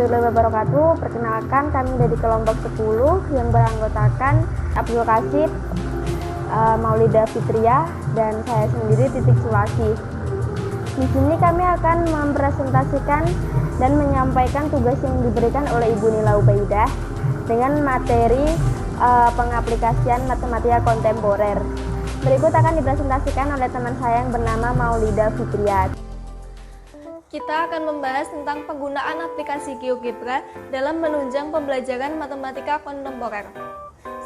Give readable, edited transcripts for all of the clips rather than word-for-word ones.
warahmatullahi wabarakatuh. Perkenalkan, kami dari kelompok 10 yang beranggotakan Abdul Qasim, Maulida Fitria, dan saya sendiri Titik Sulasi. Di sini kami akan mempresentasikan dan menyampaikan tugas yang diberikan oleh Ibu Nila Ubaidah dengan materi pengaplikasian matematika kontemporer. Berikut akan dipresentasikan oleh teman saya yang bernama Maulida Fitria. Kita akan membahas tentang penggunaan aplikasi GeoGebra dalam menunjang pembelajaran matematika kontemporer.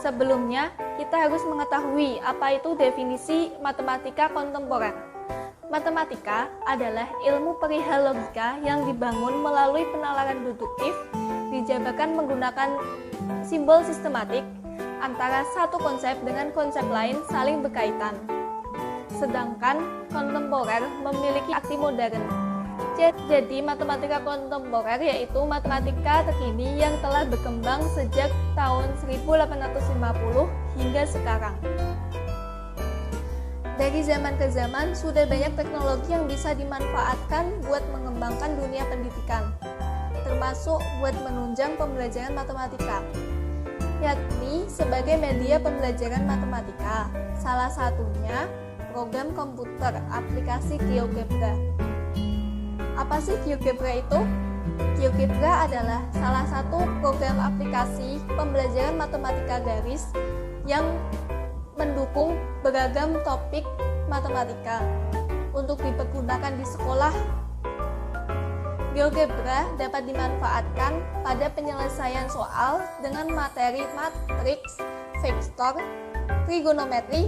Sebelumnya, kita harus mengetahui apa itu definisi matematika kontemporer. Matematika adalah ilmu perihal logika yang dibangun melalui penalaran deduktif, dijabarkan menggunakan simbol sistematik antara satu konsep dengan konsep lain saling berkaitan. Sedangkan kontemporer memiliki arti modern. Jadi matematika kontemporer yaitu matematika terkini yang telah berkembang sejak tahun 1850 hingga sekarang. Dari zaman ke zaman sudah banyak teknologi yang bisa dimanfaatkan buat mengembangkan dunia pendidikan, termasuk buat menunjang pembelajaran matematika, yakni sebagai media pembelajaran matematika. Salah satunya program komputer aplikasi GeoGebra. Apa sih GeoGebra itu? GeoGebra adalah salah satu program aplikasi pembelajaran matematika garis yang mendukung beragam topik matematika untuk dipergunakan di sekolah. GeoGebra dapat dimanfaatkan pada penyelesaian soal dengan materi matriks, vektor, trigonometri,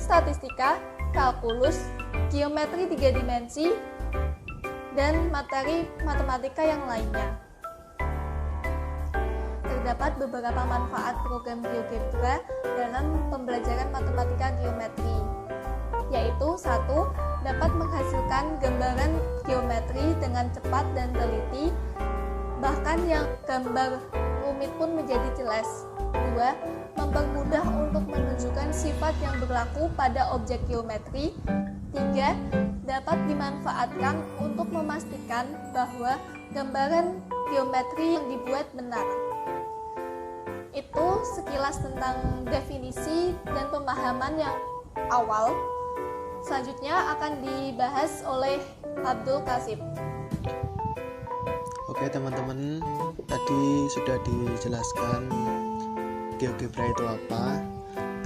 statistika, kalkulus, geometri 3 dimensi, dan materi matematika yang lainnya. Terdapat beberapa manfaat program GeoGebra dalam pembelajaran matematika geometri, yaitu 1. Dapat menghasilkan gambaran geometri dengan cepat dan teliti, bahkan yang gambar rumit pun menjadi jelas. 2. Mempermudah untuk menunjukkan sifat yang berlaku pada objek geometri. 3. Dapat dimanfaatkan untuk memastikan bahwa gambaran geometri yang dibuat benar. Itu sekilas tentang definisi dan pemahaman yang awal. Selanjutnya akan dibahas oleh Abdul Qasim. Oke teman-teman, tadi sudah dijelaskan GeoGebra itu apa.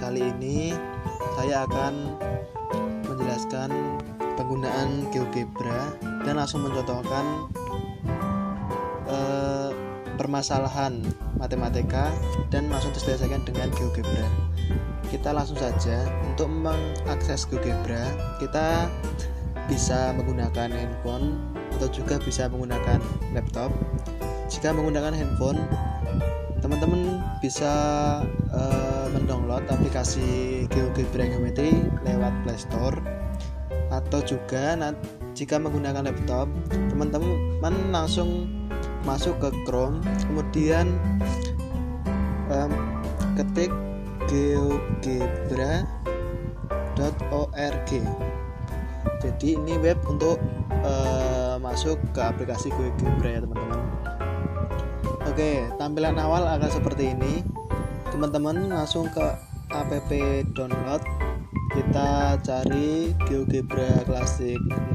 Kali ini saya akan menjelaskan penggunaan GeoGebra dan langsung mencontohkan permasalahan matematika dan langsung diselesaikan dengan GeoGebra. Kita langsung saja. Untuk mengakses GeoGebra, kita bisa menggunakan handphone atau juga bisa menggunakan laptop. Jika menggunakan handphone, teman-teman bisa mendownload aplikasi GeoGebra Geometry lewat Play Store, atau juga jika menggunakan laptop, teman-teman langsung masuk ke Chrome, kemudian ketik geogebra.org. Jadi ini web untuk masuk ke aplikasi GeoGebra ya teman-teman. Oke, tampilan awal akan seperti ini. Teman-teman langsung ke app download. Kita cari GeoGebra Classic 6.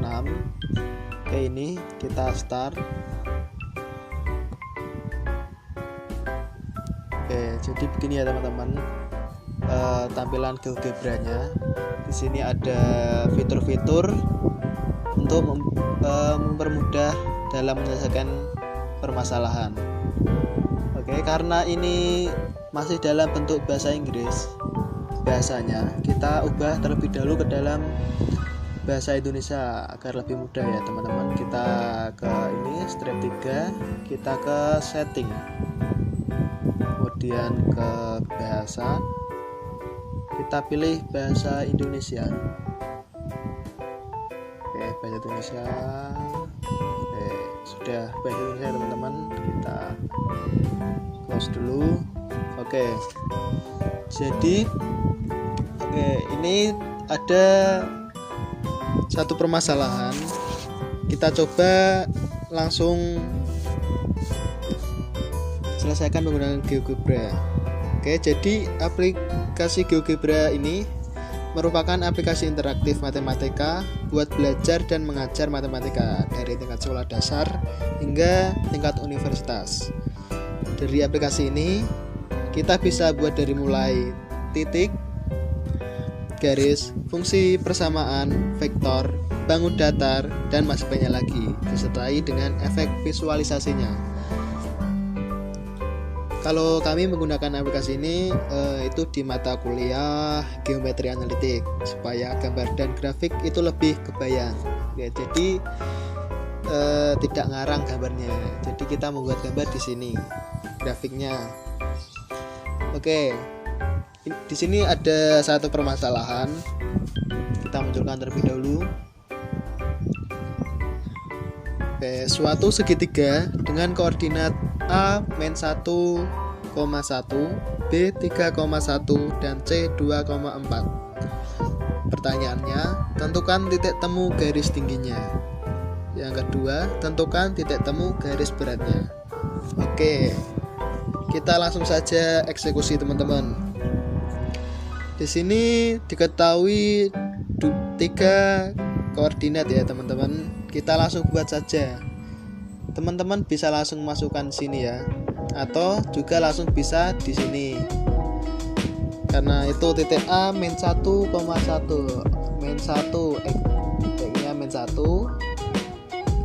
Oke, ini kita start. Oke, jadi begini ya teman-teman. Tampilan GeoGebra-nya. Di sini ada fitur-fitur untuk mempermudah dalam menyelesaikan permasalahan. Oke, karena ini masih dalam bentuk bahasa Inggris, bahasanya kita ubah terlebih dahulu ke dalam bahasa Indonesia agar lebih mudah ya teman-teman. Kita ke ini step 3, kita ke setting, kemudian ke bahasa, kita pilih bahasa Indonesia. Oke, bahasa Indonesia. Oke, sudah bahasa Indonesia teman-teman, kita close dulu. Oke, jadi ini ada satu permasalahan. Kita coba langsung selesaikan menggunakan GeoGebra. Oke, jadi aplikasi GeoGebra ini merupakan aplikasi interaktif matematika buat belajar dan mengajar matematika dari tingkat sekolah dasar hingga tingkat universitas. Dari aplikasi ini kita bisa buat dari mulai titik, garis, fungsi persamaan, vektor, bangun datar, dan masih banyak lagi, disertai dengan efek visualisasinya. Kalau kami menggunakan aplikasi ini itu di mata kuliah geometri analitik supaya gambar dan grafik itu lebih kebayang. Ya, jadi tidak ngarang gambarnya. Jadi kita membuat gambar di sini grafiknya. Oke, di sini ada satu permasalahan. Kita munculkan terlebih dahulu. Oke, suatu segitiga dengan koordinat A min 1,1, B 3,1, dan C 2,4. Pertanyaannya, tentukan titik temu garis tingginya. Yang kedua, tentukan titik temu garis beratnya. Oke, kita langsung saja eksekusi teman-teman. Di sini diketahui 3 koordinat ya teman-teman. Kita langsung buat saja. Teman-teman bisa langsung masukkan sini ya, atau juga langsung bisa di sini. Karena itu titik A min 1,1, min 1 X-nya min 1,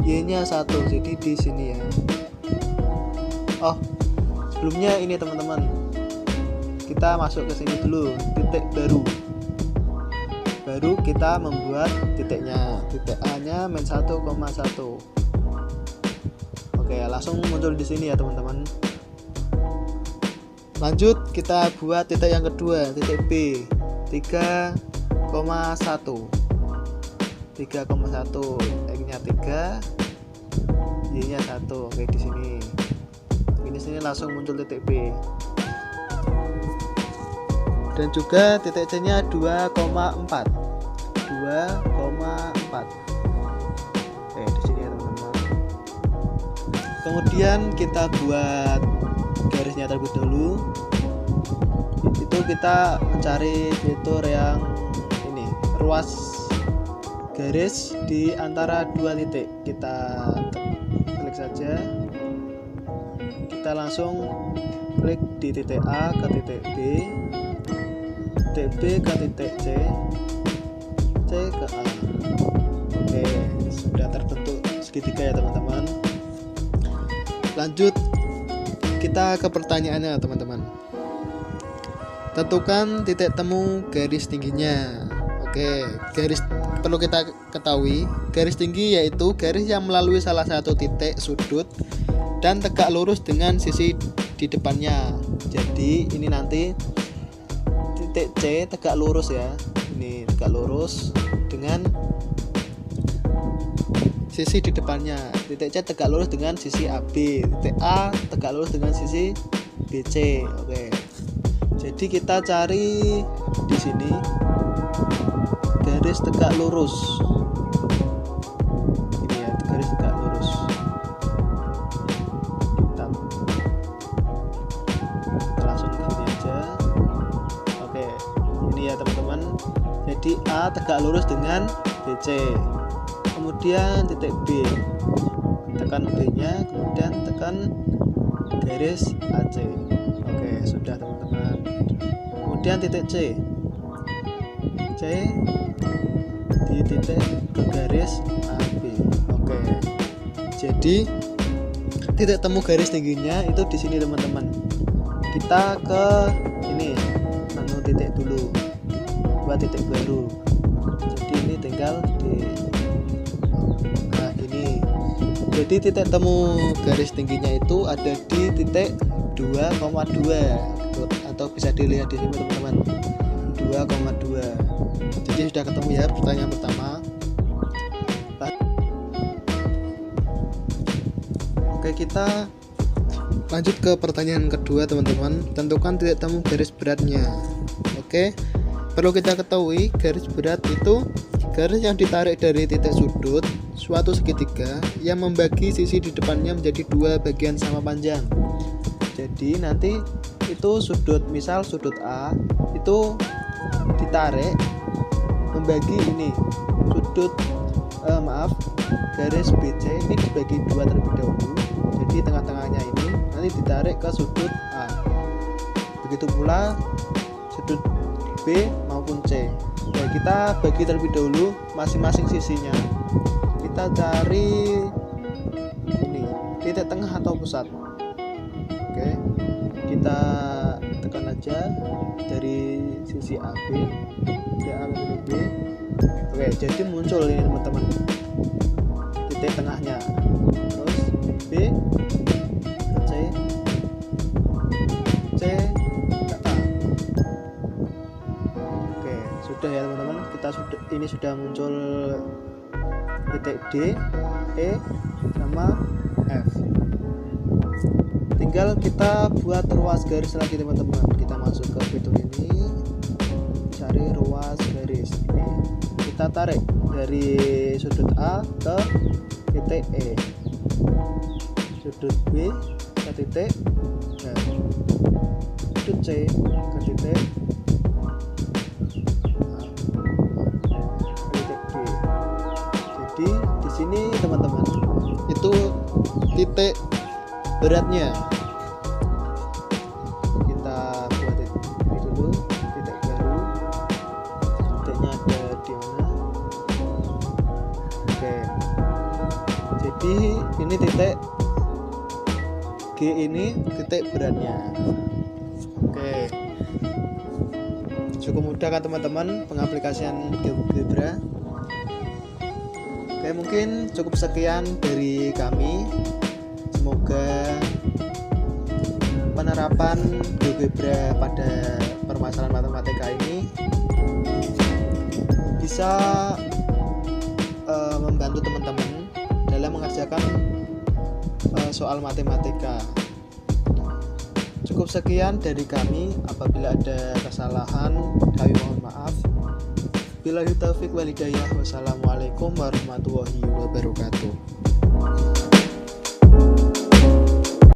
Y-nya 1. Jadi di sini ya. Oh, sebelumnya ini teman-teman, kita masuk ke sini dulu, titik baru kita membuat titiknya. Titik A-nya min 1,1. Oke, langsung muncul di sini ya teman-teman. Lanjut kita buat titik yang kedua, titik B 3,1. 3,1, X-nya 3, Y-nya 1. Oke, di sini. Ini sini langsung muncul titik B. Dan juga titik C-nya 2,4. 2,4. Oke, di sini ya teman-teman. Kemudian kita buat garisnya terlebih dahulu. Itu kita mencari fitur yang ini, ruas garis di antara 2 titik. Kita klik saja. Kita langsung klik di titik A ke titik B, titik B ke titik C, C ke A. Oke, sudah terbentuk segitiga ya teman-teman. Lanjut kita ke pertanyaannya teman-teman. Tentukan titik temu garis tingginya. Oke, garis perlu kita ketahui, garis tinggi yaitu garis yang melalui salah satu titik sudut dan tegak lurus dengan sisi di depannya. Jadi ini nanti titik C tegak lurus ya. Ini tegak lurus dengan sisi di depannya. Titik C tegak lurus dengan sisi AB. Titik A tegak lurus dengan sisi BC. Oke. Jadi kita cari di sini garis tegak lurus. Ini ya, garis tegak lurus. Kita langsung gini aja. Oke. Ini ya teman-teman. Jadi A tegak lurus dengan BC. Kemudian titik B, tekan B nya, kemudian tekan garis AC. Oke, sudah teman-teman. Kemudian titik C di titik ke garis AB. Oke, jadi titik temu garis tingginya itu di sini teman-teman. Kita ke ini menu titik dulu, buat titik baru. Jadi ini tinggal di jadi titik temu garis tingginya itu ada di titik 2,2 atau bisa dilihat di sini teman-teman, 2,2. Jadi sudah ketemu ya pertanyaan pertama. Oke, kita lanjut ke pertanyaan kedua teman-teman. Tentukan titik temu garis beratnya. Oke, perlu kita ketahui garis berat itu garis yang ditarik dari titik sudut suatu segitiga yang membagi sisi di depannya menjadi 2 bagian sama panjang. Jadi nanti itu sudut, misal sudut A itu ditarik membagi ini sudut garis BC ini dibagi dua terlebih dahulu. Jadi tengah-tengahnya ini nanti ditarik ke sudut A. Begitu pula sudut B maupun C. Nah, kita bagi terlebih dahulu masing-masing sisinya. Kita cari ini titik tengah atau pusat. Oke, kita tekan aja dari sisi AB, A ke B. Oke, jadi muncul ini teman-teman titik tengahnya. Terus B ke C, C ke A. Oke, sudah ya teman-teman. Ini sudah muncul titik D, E sama F. Tinggal kita buat ruas garis lagi teman-teman. Kita masuk ke fitur ini, cari ruas garis. Ini kita tarik dari sudut A ke titik E, sudut B ke titik F, sudut C ke titik D. Jadi di sini teman-teman itu titik beratnya. Kita buat ini dulu, titik baru. Titiknya ada di mana? Oke. Jadi ini titik G, ini titik beratnya. Oke. Cukup mudah kan teman-teman pengaplikasian GeoGebra. Oke, mungkin cukup sekian dari kami. Semoga penerapan GeoGebra pada permasalahan matematika ini bisa membantu teman-teman dalam mengerjakan soal matematika. Cukup sekian dari kami. Apabila ada kesalahan, kami mohon maaf. Billahi taufiq wal hidayah. Wassalamualaikum warahmatullahi wabarakatuh.